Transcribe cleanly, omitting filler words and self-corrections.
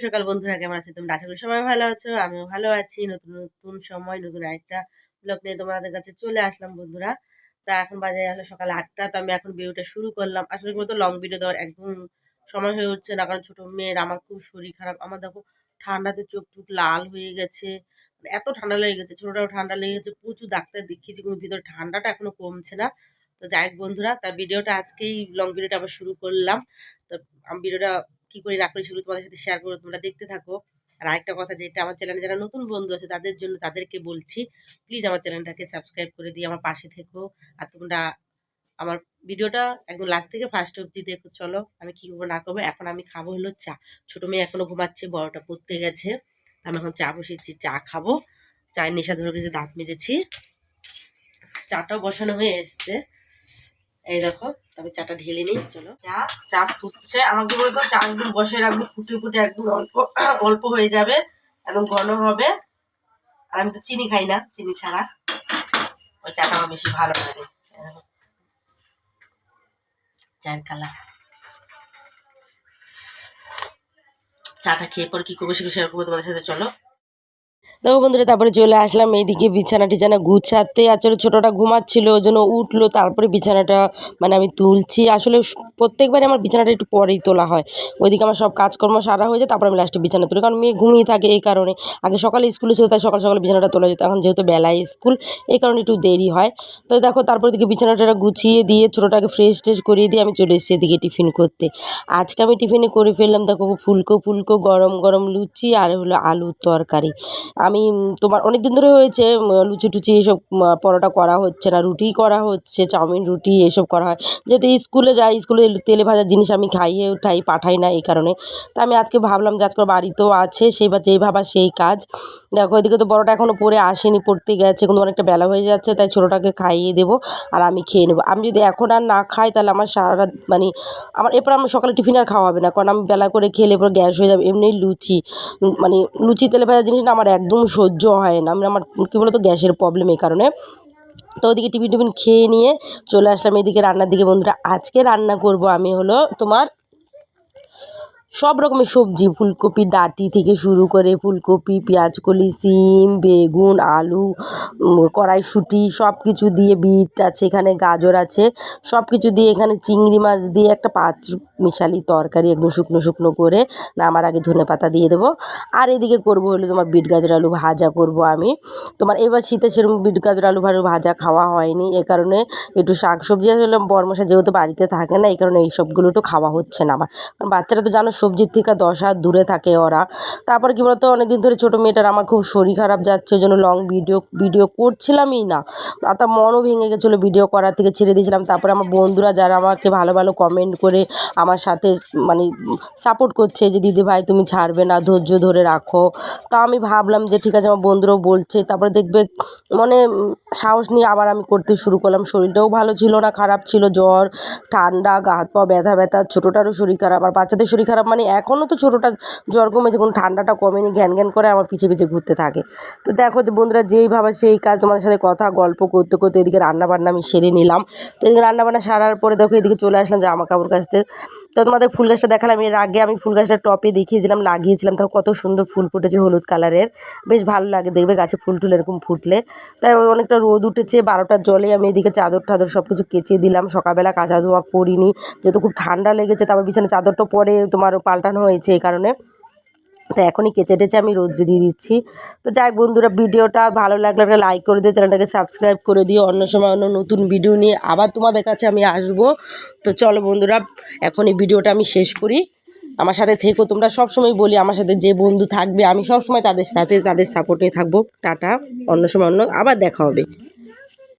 সকাল বন্ধুরা, কেমন আছো তোমরা? আশা করি সবাই ভালো আছো, আমিও ভালো আছি। নতুন নতুন সময়, নতুন আরেকটা ব্লগ নিয়ে তোমাদের কাছে চলে আসলাম বন্ধুরা। তা এখন বাজে হলো সকাল 8টা। তো আমি এখন ভিডিওটা শুরু করলাম। আসলে কি বলতো, লং ভিডিও দেওয়ার একদম সময় হয়ে উঠছে না, কারণ ছোট মেয়ের আমার খুব শরীর খারাপ। আমার দেখো ঠান্ডাতে চোখ টুক লাল হয়ে গেছে, মানে এত ঠান্ডা লেগে গেছে। ছোটটাও ঠান্ডা লেগে গেছে, প্রচুর ডাক্তার দেখিয়েছি, কিন্তু ভিতরে ঠান্ডাটা এখনো কমছে না। তো যাই হোক বন্ধুরা, তা ভিডিওটা আজকেই লং ভিডিওটা আবার শুরু করলাম। তো আমি ভিডিওটা কি করি না করি সেগুলো তোমাদের সাথে শেয়ার করবো, তোমরা দেখতে থাকো। আর আরেকটা কথা, যেটা আমার চ্যানেলে যারা নতুন বন্ধু আছে তাদের জন্য, তাদেরকে বলছি প্লিজ আমার চ্যানেলটাকে সাবস্ক্রাইব করে দিয়ে আমার পাশে থেকো। আর তোমরা আমার ভিডিওটা একদম লাস্ট থেকে ফার্স্ট অবধি দেখো। চলো আমি কি করবো না করবো। এখন আমি খাবো হলো চা। ছোট মেয়ে এখনো ঘুমাচ্ছে, বড়টা পড়তে গেছে। আমি এখন চা বসেছি, চা খাবো। চায়ের নেশা ধরে গেছে, দাঁত মেজেছি, চাটাও বসানো হয়ে এসছে। এই দেখো, তবে চাটা ঢেলে নিই। চলো, চা চা ফুটছে। আমাকে বলতো চা একদম বসে রাখবো, ফুটে ফুটে একদম অল্প অল্প হয়ে যাবে, একদম ঘন হবে। আর আমি তো চিনি খাই না, চিনি ছাড়া ওই চাটা আমার বেশি ভালো লাগে। চায়ের কালা চাটা খেয়ে পর কি করবো সেগুলো শেয়ার করবো তোমাদের সাথে। চলো দেখো বন্ধুরা, তারপরে চলে আসলাম এইদিকে বিছানা টিছানা গুছাতে। আসলে ছোটোটা ঘুমাচ্ছিল, ওই জন্য উঠলো, তারপরে বিছানাটা মানে আমি তুলছি। আসলে প্রত্যেকবারই আমার বিছানাটা একটু পরেই তোলা হয়। ওইদিকে আমার সব কাজকর্ম সারা হয়ে যায়, তারপর আমি লাস্টে বিছানা তুলি, কারণ মেয়ে ঘুমিয়ে থাকে। এই কারণে আগে সকালে স্কুলে ছিল, তাই সকাল সকাল বিছানাটা তোলা যেত। এখন যেহেতু বেলায় স্কুল, এই কারণে একটু দেরি হয়। তো দেখো, তারপর দিকে বিছানাটা গুছিয়ে দিয়ে ছোটোটাকে ফ্রেশ ট্রেশ করিয়ে দিয়ে আমি চলে এসেছি এদিকে টিফিন করতে। আজকে আমি টিফিনে করে ফেললাম দেখো ফুলকো ফুলকো গরম গরম লুচি আর হলো আলুর তরকারি। আমি তোমার অনেক দিন ধরে হয়েছে লুচি টুচি এসব পরোটা করা হচ্ছে না, রুটি করা হচ্ছে, চাউমিন রুটি এসব করা হয়। যেহেতু স্কুলে যাই, স্কুলে তেলে ভাজা জিনিস আমি খাইয়ে উঠাই, পাঠাই না, এই কারণে। তা আমি আজকে ভাবলাম যে আজকে বাড়িতেও আছে, সেই বা যেই ভাবা সেই কাজ। দেখো এদিকে তো বড়টা এখনও পড়ে আসেনি, পড়তে গেছে, কিন্তু অনেকটা বেলা হয়ে যাচ্ছে, তাই ছোটোটাকে খাইয়ে দেবো আর আমি খেয়ে নেবো। আমি যদি এখন আর না খাই, তাহলে আমার সারা রাত মানে আমার এরপর আমার সকালে টিফিন আর খাওয়া হবে না, কারণ আমি বেলা করে খেলে এরপর গ্যাস হয়ে যাবে। এমনি লুচি মানে লুচি তেলে ভাজা জিনিস না আমার একদম সহ্য হয় না। আমার কী বলতো গ্যাসের প্রবলেম, এই কারণে। তো ওদিকে টিফিন টিফিন খেয়ে নিয়ে চলে আসলাম এদিকে রান্নার দিকে বন্ধুরা। আজকে রান্না করব আমি হলো তোমার সব রকমের সবজি, ফুলকপি ডাঁটি থেকে শুরু করে ফুলকপি, পেঁয়াজকলি, সিম, বেগুন, আলু, কড়াইশুঁটি সব কিছু দিয়ে, বিট আছে এখানে, গাজর আছে, সব কিছু দিয়ে এখানে চিংড়ি মাছ দিয়ে একটা পাঁচ মিশালি তরকারি একদম শুকনো শুকনো করে নামার আগে ধনেপাতা দিয়ে দেবো। আর এদিকে করব হলো তোমার বিট গাজর আলু ভাজা করব আমি। তোমার এবার শীতে সেরকম বিট গাজর আলু ভাজা খাওয়া হয়নি, এ কারণে একটু শাক সবজি আসলে বরমশা যেহেতু বাড়িতে থাকে না, এই কারণে এই সবগুলো একটু খাওয়া হচ্ছে না আমার। কারণ বাচ্চারা তো জানো সবজির থেকে 10 হাত দূরে থাকে ওরা। তারপর কি বলতো, অনেকদিন ধরে ছোটো মেয়েটার আমার খুব শরীর খারাপ যাচ্ছে, ওই জন্য লং ভিডিও করছিলামই না। আর তার মনও ভেঙে গেছিলো, ভিডিও করার থেকে ছেড়ে দিয়েছিলাম। তারপরে আমার বন্ধুরা যারা আমাকে ভালো ভালো কমেন্ট করে আমার সাথে মানে সাপোর্ট করছে যে দিদি ভাই তুমি ছাড়বে না, ধৈর্য ধরে রাখো। তা আমি ভাবলাম যে ঠিক আছে, আমার বন্ধুরাও বলছে, তারপরে দেখবে মানে সাহস নিয়ে আবার আমি করতে শুরু করলাম। শরীরটাও ভালো ছিল না, খারাপ ছিল, জ্বর ঠান্ডা, গা হাত পা ব্যথা ব্যথা, ছোটোটারও শরীর খারাপ। আর বাচ্চাদের শরীর খারাপ মানে এখনও তো ছোটোটা জ্বর কমেছে, কোনো ঠান্ডাটা কমেনি, ঘ্যান ঘ্যান করে আমার পিছে পিছে ঘুরতে থাকে। তো দেখো যে বন্ধুরা, যেই ভাবা সেই কাজ। তোমাদের সাথে কথা গল্প করতে করতে এদিকে রান্নাবান্না আমি সেরে নিলাম। তো এদিকে রান্নাবান্না সারার পরে দেখো এদিকে চলে আসলাম জামা কাপড় কাচতে। তো তোমাদের ফুল গাছটা দেখালাম, এর আগে আমি ফুল গাছটা টপে দেখিয়েছিলাম, লাগিয়েছিলাম। তখন কত সুন্দর ফুল ফুটেছে হলুদ কালারের, বেশ ভালো লাগে দেখবে গাছে ফুল টুল এরকম ফুটলে। তাই অনেকটা রোদ উঠেছে, 12টার জলে আমি এদিকে চাদর টাদর সব কিছু কেচে দিলাম। সকালবেলা কাচা ধোয়া করিনি, যেহেতু খুব ঠান্ডা লেগেছে। তারপর বিছানা চাদরটা পরে তোমার পাল্টানো হয়েছে, এই কারণে। তো এখনই কেচে টেচে আমি রোদ্রে দিয়ে দিচ্ছি। তো যাই বন্ধুরা, ভিডিওটা ভালো লাগলে একটা লাইক করে দিও, চ্যানেলটাকে সাবস্ক্রাইব করে দিও। অন্য সময় অন্য নতুন ভিডিও নিয়ে আবার তোমাদের কাছে আমি আসবো। তো চলো বন্ধুরা, এখন এই ভিডিওটা আমি শেষ করি। আমার সাথে থেকো তোমরা, সবসময় বলি আমার সাথে যে বন্ধু থাকবে আমি সবসময় তাদের সাথে তাদের সাপোর্টে থাকবো। টাটা, অন্য সময় অন্য আবার দেখা হবে।